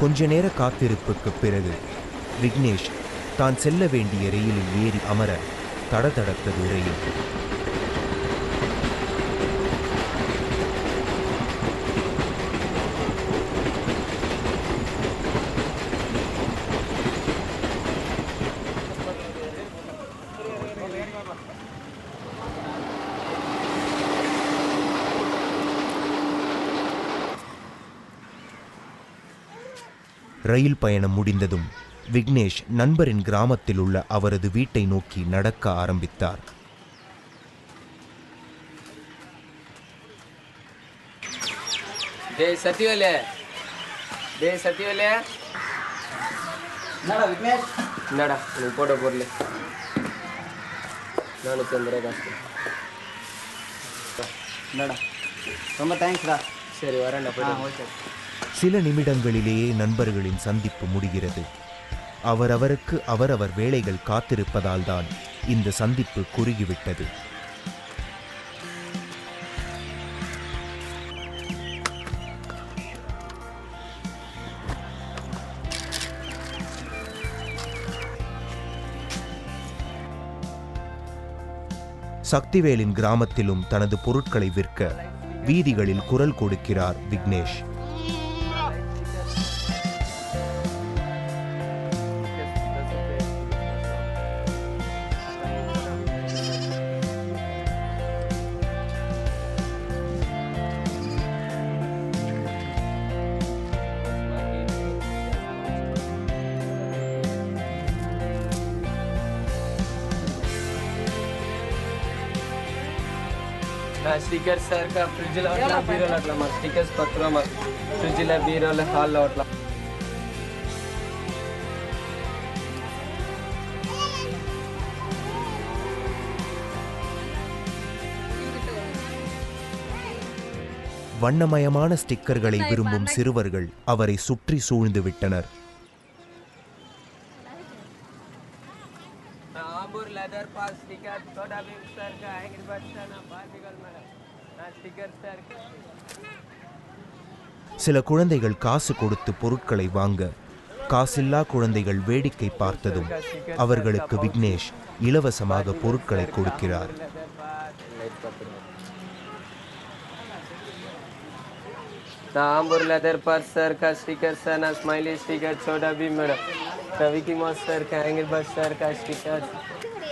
கொஞ்ச நேர காத்திருப்புக்குப் பிறகு விக்னேஷ் தான் செல்ல வேண்டிய ரயிலில் ஏறி அமர தடதடத்தது ரயில். ரயில் பயணம் முடிந்ததும் விக்னேஷ் நண்பரின் கிராமத்தில் உள்ள அவரது வீட்டை நோக்கி நடக்க ஆரம்பித்தார். சரி வரேன்டா. சில நிமிடங்களிலேயே நண்பர்களின் சந்திப்பு முடிகிறது. அவரவருக்கு அவரவர் வேலைகள் காத்திருப்பதால் தான் இந்த சந்திப்பு குறுகிவிட்டது. சக்திவேலின் கிராமத்திலும் தனது பொருட்களை விற்க வீதிகளில் குரல் கொடுக்கிறார் விக்னேஷ். स्टिकर सर का फ्रिज लावला बीरो लागला मग स्टिकर्स पत्र मग फ्रिज ला बीरो ला हॉल लावला. வண்ணமயமான ஸ்டிக்கர்களை விரும்பும் சிறுவர்கள் அவரை சுற்றி சூழ்ந்து விட்டனர். சில குழந்தைகள் காசு கொடுத்து பொருட்களை வாங்க காசில்லா குழந்தைகள் வேடிக்கை பார்த்ததும் அவர்களுக்கு விக்னேஷ் இலவசமாக பொருட்களை கொடுக்கிறார். आंबूर लेदर पर सर का स्टिकर सर ना स्माइली स्टिकर छोटा भी मैडम ना विकी मॉस सर का एंगल बस सर का स्टिकर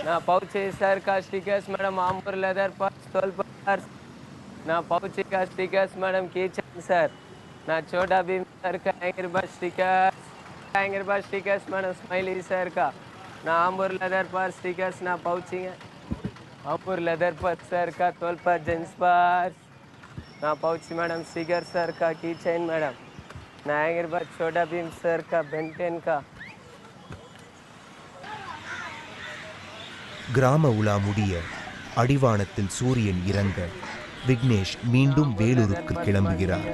ना पाउच सर का स्टिकर्स मैडम आंबूर लेदर पर स्टॉल पर ना पाउच का स्टिकर्स मैडम किचन सर ना छोटा भी सर का एंगल बस स्टिकर्स मैडम स्माइली सर का ना आंबूर लेदर पर स्टिकर्स ना पाउचिंग आंबूर लेदर पर सर का तोल पर जेंट्स पर ना पाउच मैडम स्टिकर सर का की चेन मैडम ना एंगर बस छोटा भीम सर का बेंटेन का. கிராம உலா முடிய அடிவானத்தில் சூரியன் இறங்க விக்னேஷ் மீண்டும் வேலூருக்கு கிளம்புகிறார்.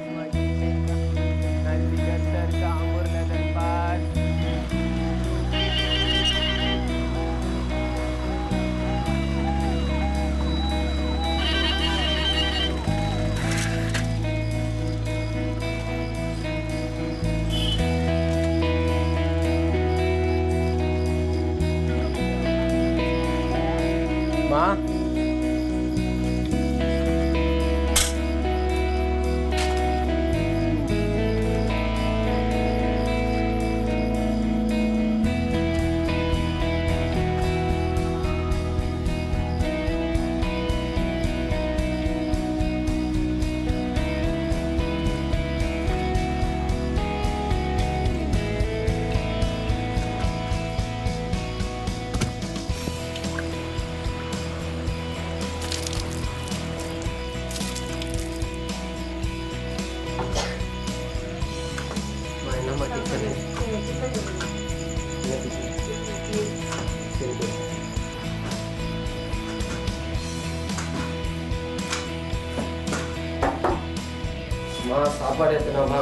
சாப்பாடு எத்தனாமா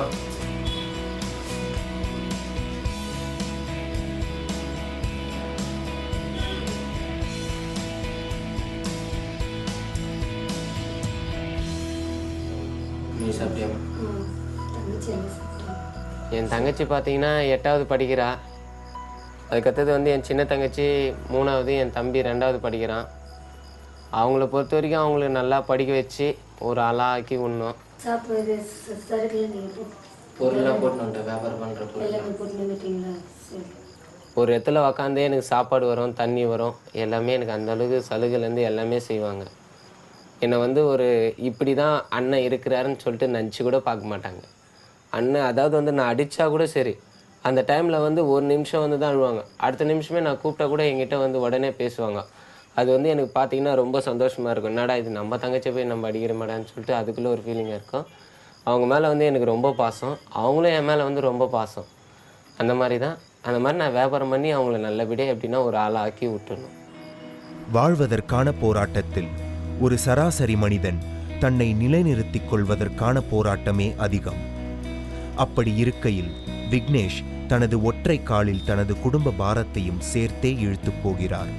நீ சாப்பிட்டியாமா? என் தங்கச்சி பார்த்தீங்கன்னா 8வது படிக்கிறா. அதுக்கடுத்தது வந்து என் சின்ன தங்கச்சி 3வது, என் தம்பி 2வது படிக்கிறான். அவங்கள பொறுத்த வரைக்கும் அவங்கள நல்லா படிக்க வச்சு ஒரு ஆளாக்கி விடணும். சாப்பிட்றது சரக்குலாம் நீங்கள் பொருள்லாம் போட்டு வந்துட்டேன், வியாபாரம் பண்ணுற பொருள் எல்லாமே போட்டு வந்துட்டீங்களா? சரி. ஒரு இடத்துல உக்காந்தே எனக்கு சாப்பாடு வரும், தண்ணி வரும், எல்லாமே எனக்கு அந்த அளவுக்கு சலுகைலேருந்து எல்லாமே செய்வாங்க. என்னை வந்து ஒரு இப்படி தான் அண்ணன் இருக்கிறாருன்னு சொல்லிட்டு நினச்சி கூட பார்க்க மாட்டாங்க. அண்ணன் அதாவது வந்து நான் அடித்தா கூட சரி, அந்த டைமில் வந்து ஒரு நிமிஷம் வந்து தான் அழுவாங்க. அடுத்த நிமிஷமே நான் கூப்பிட்டா கூட என்கிட்ட வந்து உடனே பேசுவாங்க. அது வந்து எனக்கு பார்த்தீங்கன்னா ரொம்ப சந்தோஷமாக இருக்கும். என்னடா இது நம்ம தங்கச்சி போய் நம்ம அடிக்கிற மாட்டான்னு சொல்லிட்டு அதுக்குள்ளே ஒரு ஃபீலிங்காக இருக்கும். அவங்க மேலே வந்து எனக்கு ரொம்ப பாசம், அவங்களும் என் மேலே வந்து ரொம்ப பாசம். அந்த மாதிரி தான், அந்த மாதிரி நான் வியாபாரம் பண்ணி அவங்கள நல்லபடியாக எப்படின்னா ஒரு ஆளை ஆக்கி விட்டுடணும். வாழ்வதற்கான போராட்டத்தில் ஒரு சராசரி மனிதன் தன்னை நிலைநிறுத்திக் கொள்வதற்கான போராட்டமே அதிகம். அப்படி இருக்கையில் விக்னேஷ் தனது ஒற்றை காலில் தனது குடும்ப பாரத்தையும் சேர்த்தே இழுத்துப் போகிறார்.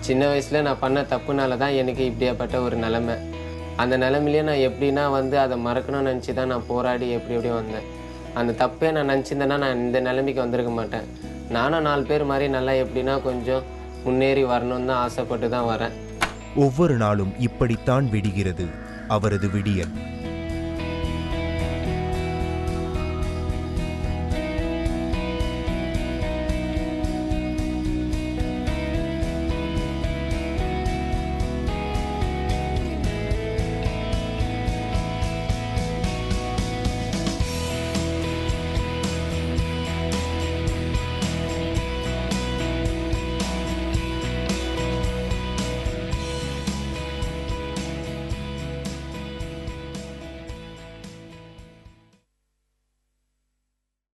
சின்ன வயசில் நான் பண்ண தப்புனால தான் எனக்கு இப்படியாப்பட்ட ஒரு நிலைமை. அந்த நிலைமையிலேயே நான் எப்படின்னா வந்து அதை மறக்கணும்னு நினச்சி தான் நான் போராடி எப்படி வந்தேன். அந்த தப்பே நான் நினச்சிருந்தேன்னா நான் இந்த நிலைமைக்கு வந்திருக்க மாட்டேன். நானும் 4 பேர் மாதிரி நல்லா எப்படின்னா கொஞ்சம் முன்னேறி வரணும்னு தான் ஆசைப்பட்டு தான் வரேன். ஒவ்வொரு நாளும் இப்படித்தான் விடுகிறது அவரது விடியல்.